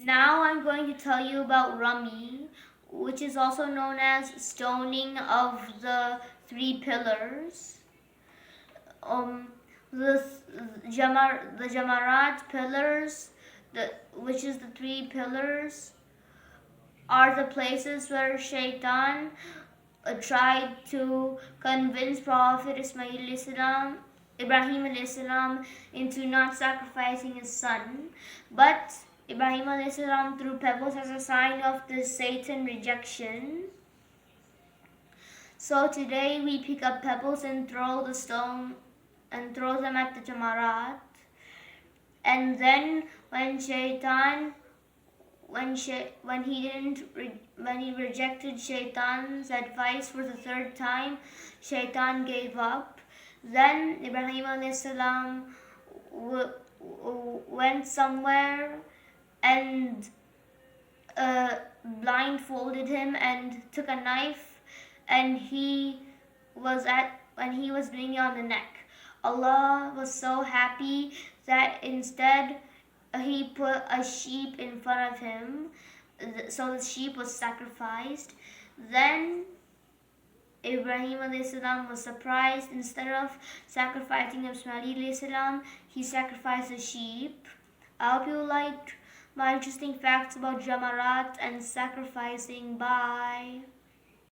Now I'm going to tell you about Rami, which is also known as stoning of the three pillars. Um, the Jamaraat pillars, which is the three pillars, are the places where Shaitan tried to convince Prophet Ibrahim salam into not sacrificing his son, but Ibrahim salam threw pebbles as a sign of the Satan rejection. So today we pick up pebbles and throw them at the Jamaraat. And then when he rejected Shaitan's advice for the third time, Shaitan gave up. Then Ibrahim alayhis salam went somewhere and blindfolded him and took a knife, and when he was doing it on the neck, Allah was so happy that instead he put a sheep in front of him, so the sheep was sacrificed. Then Ibrahim salam was surprised. Instead of sacrificing Ismail salam, he sacrificed a sheep. I hope you liked my interesting facts about Jamaraat and sacrificing. Bye.